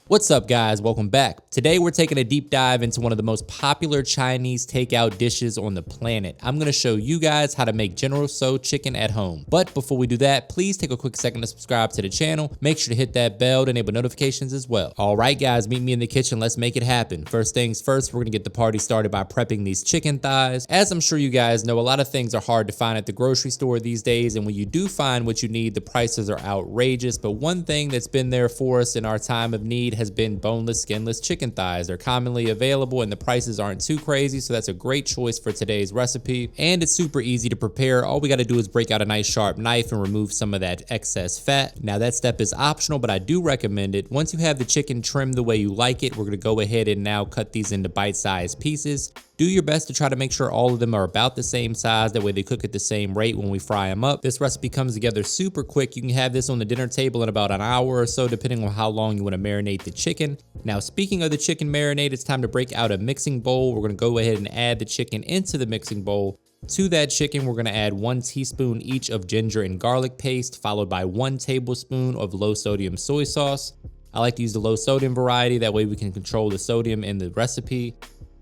What's up, guys? Welcome back. Today we're taking a deep dive into one of the most popular Chinese takeout dishes on the planet. I'm going to show you guys how to make General Tso chicken at home. But before we do that, please take a quick second to subscribe to the channel. Make sure to hit that bell to enable notifications as well. All right, guys, meet me in the kitchen. Let's make it happen. First things first, we're going to get the party started by prepping these chicken thighs. As I'm sure you guys know, a lot of things are hard to find at the grocery store these days, and when you do find what you need, the prices are outrageous. But one thing that's been there for us in our time of need has been boneless, skinless chicken thighs. They're commonly available and the prices aren't too crazy, so that's a great choice for today's recipe. And it's super easy to prepare. All we got to do is break out a nice sharp knife and remove some of that excess fat. Now that step is optional, but I do recommend it. Once you have the chicken trimmed the way you like it, we're going to go ahead and now cut these into bite-sized pieces. Do your best to try to make sure all of them are about the same size. That way they cook at the same rate when we fry them up. This recipe comes together super quick. You can have this on the dinner table in about an hour or so, depending on how long you want to marinate the chicken. Now, speaking of the chicken marinade, it's time to break out a mixing bowl. We're going to go ahead and add the chicken into the mixing bowl. To that chicken, we're going to add 1 teaspoon each of ginger and garlic paste, followed by 1 tablespoon of low sodium soy sauce. I like to use the low sodium variety. That way we can control the sodium in the recipe.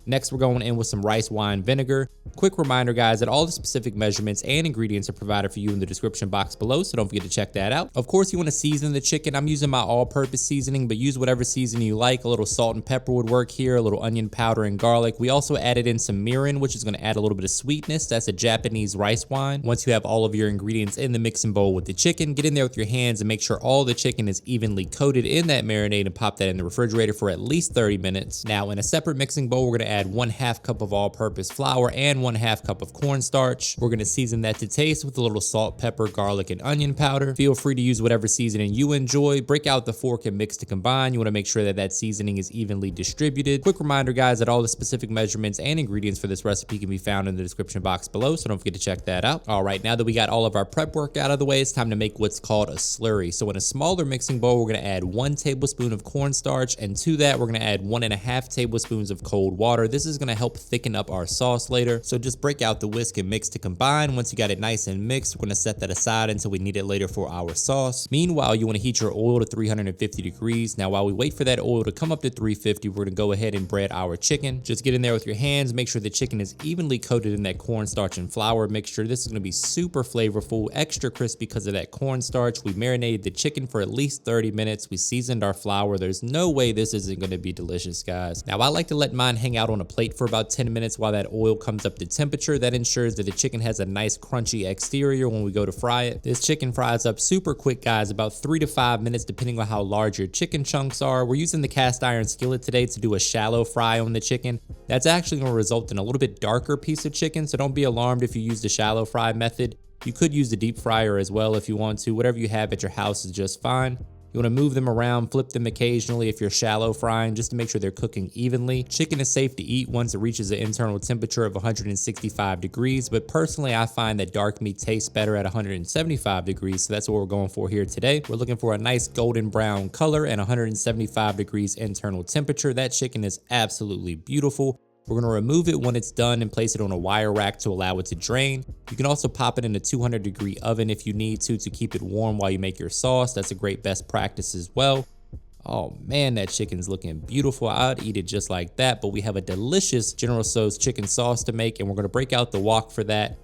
Next, we're going in with some rice wine vinegar. Quick reminder, guys, that all the specific measurements and ingredients are provided for you in the description box below, so don't forget to check that out. Of course, you want to season the chicken. I'm using my all-purpose seasoning, but use whatever seasoning you like. A little salt and pepper would work here, a little onion powder and garlic. We also added in some mirin, which is going to add a little bit of sweetness. That's a Japanese rice wine. Once you have all of your ingredients in the mixing bowl with the chicken, get in there with your hands and make sure all the chicken is evenly coated in that marinade and pop that in the refrigerator for at least 30 minutes. Now, in a separate mixing bowl, we're going to add 1/2 cup of all-purpose flour and 1/2 cup of cornstarch. We're going to season that to taste with a little salt, pepper, garlic, and onion powder. Feel free to use whatever seasoning you enjoy. Break out the fork and mix to combine. You want to make sure that that seasoning is evenly distributed. Quick reminder, guys, that all the specific measurements and ingredients for this recipe can be found in the description box below, so don't forget to check that out. All right, now that we got all of our prep work out of the way, it's time to make what's called a slurry. So in a smaller mixing bowl, we're going to add 1 tablespoon of cornstarch, and to that, we're going to add 1.5 tablespoons of cold water. This is going to help thicken up our sauce later. So just break out the whisk and mix to combine. Once you got it nice and mixed, we're going to set that aside until we need it later for our sauce. Meanwhile, you want to heat your oil to 350 degrees. Now, while we wait for that oil to come up to 350, we're going to go ahead and bread our chicken. Just get in there with your hands. Make sure the chicken is evenly coated in that cornstarch and flour mixture. This is going to be super flavorful, extra crispy because of that cornstarch. We marinated the chicken for at least 30 minutes. We seasoned our flour. There's no way this isn't going to be delicious, guys. Now, I like to let mine hang out on a plate for about 10 minutes while that oil comes up to temperature. That ensures that the chicken has a nice crunchy exterior when we go to fry it. This chicken fries up super quick, guys, about 3 to 5 minutes depending on how large your chicken chunks are. We're using the cast iron skillet today to do a shallow fry on the chicken. That's actually going to result in a little bit darker piece of chicken, so don't be alarmed if you use the shallow fry method. You could use the deep fryer as well if you want to. Whatever you have at your house is just fine. You want to move them around, flip them occasionally if you're shallow frying, just to make sure they're cooking evenly. Chicken is safe to eat once it reaches an internal temperature of 165 degrees, but personally I find that dark meat tastes better at 175 degrees, so that's what we're going for here today. We're looking for a nice golden brown color and 175 degrees internal temperature. That chicken is absolutely beautiful. We're going to remove it when it's done and place it on a wire rack to allow it to drain. You can also pop it in a 200-degree oven if you need to keep it warm while you make your sauce. That's a great best practice as well. Oh man, that chicken's looking beautiful. I'd eat it just like that, but we have a delicious General Tso's chicken sauce to make, and we're going to break out the wok for that.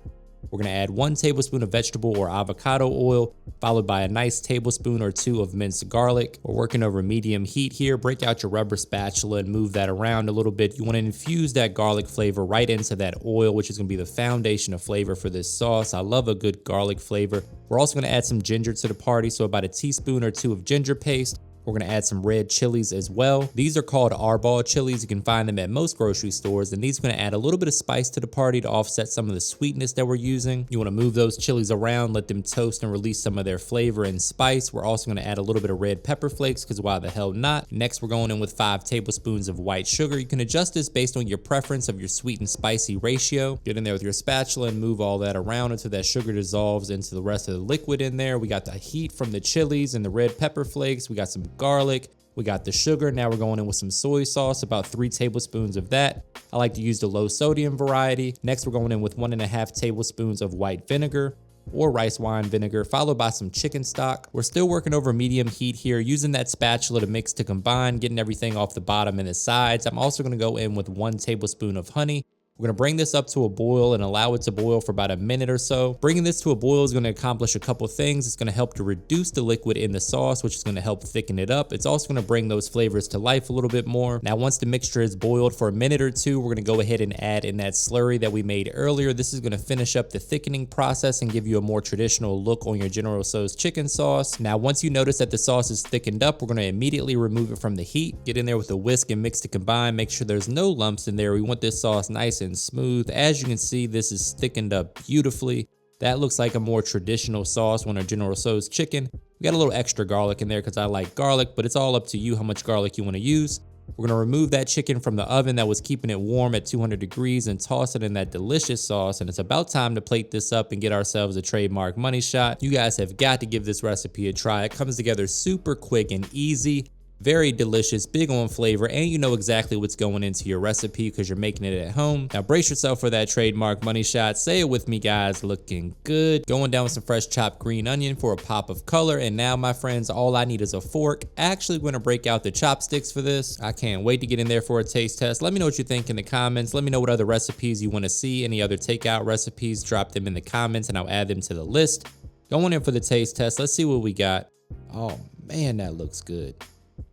We're going to add 1 tablespoon of vegetable or avocado oil, followed by a nice tablespoon or 2 of minced garlic. We're working over medium heat here. Break out your rubber spatula and move that around a little bit. You want to infuse that garlic flavor right into that oil, which is going to be the foundation of flavor for this sauce. I love a good garlic flavor. We're also going to add some ginger to the party, so about a teaspoon or 2 of ginger paste. We're going to add some red chilies as well. These are called Arbol Chilis. You can find them at most grocery stores, and these are going to add a little bit of spice to the party to offset some of the sweetness that we're using. You want to move those chilies around, let them toast and release some of their flavor and spice. We're also going to add a little bit of red pepper flakes, because why the hell not? Next, we're going in with 5 tablespoons of white sugar. You can adjust this based on your preference of your sweet and spicy ratio. Get in there with your spatula and move all that around until that sugar dissolves into the rest of the liquid in there. We got the heat from the chilies and the red pepper flakes. We got some garlic. We got the sugar. Now we're going in with some soy sauce, about 3 tablespoons of that. I like to use the low sodium variety. Next, we're going in with 1.5 tablespoons of white vinegar. or rice wine vinegar, followed by some chicken stock. We're still working over medium heat here, using that spatula to mix to combine, getting everything off the bottom and the sides. I'm also gonna go in with 1 tablespoon of honey. We're gonna bring this up to a boil and allow it to boil for about a minute or so. Bringing this to a boil is gonna accomplish a couple things. It's gonna help to reduce the liquid in the sauce, which is gonna help thicken it up. It's also gonna bring those flavors to life a little bit more. Now, once the mixture is boiled for a minute or two, we're gonna go ahead and add in that slurry that we made earlier. This is gonna finish up the thickening process and give you a more traditional look on your General Tso's chicken sauce. Now, once you notice that the sauce is thickened up, we're gonna immediately remove it from the heat. Get in there with a whisk and mix to combine. Make sure there's no lumps in there. We want this sauce nice and smooth. As you can see, this is thickened up beautifully. That looks like a more traditional sauce on our General Tso's chicken. We got a little extra garlic in there because I like garlic, but it's all up to you how much garlic you want to use. We're gonna remove that chicken from the oven that was keeping it warm at 200 degrees and toss it in that delicious sauce. And it's about time to plate this up and get ourselves a trademark money shot. You guys have got to give this recipe a try. It comes together super quick and easy. Very delicious, big on flavor, and you know exactly what's going into your recipe because you're making it at home. Now brace yourself for that trademark money shot. Say it with me, guys. Looking good. Going down with some fresh chopped green onion for a pop of color. And now, my friends, all I need is a fork. Actually, going to break out the chopsticks for this. I can't wait to get in there for a taste test. Let me know what you think in the comments. Let me know what other recipes you want to see. Any other takeout recipes, drop them in the comments and I'll add them to the list. Going in for the taste test. Let's see what we got. Oh man, that looks good.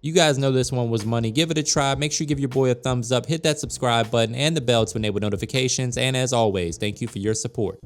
You guys know this one was money. Give it a try. Make sure you give your boy a thumbs up, hit that subscribe button and the bell to enable notifications. And as always, thank you for your support.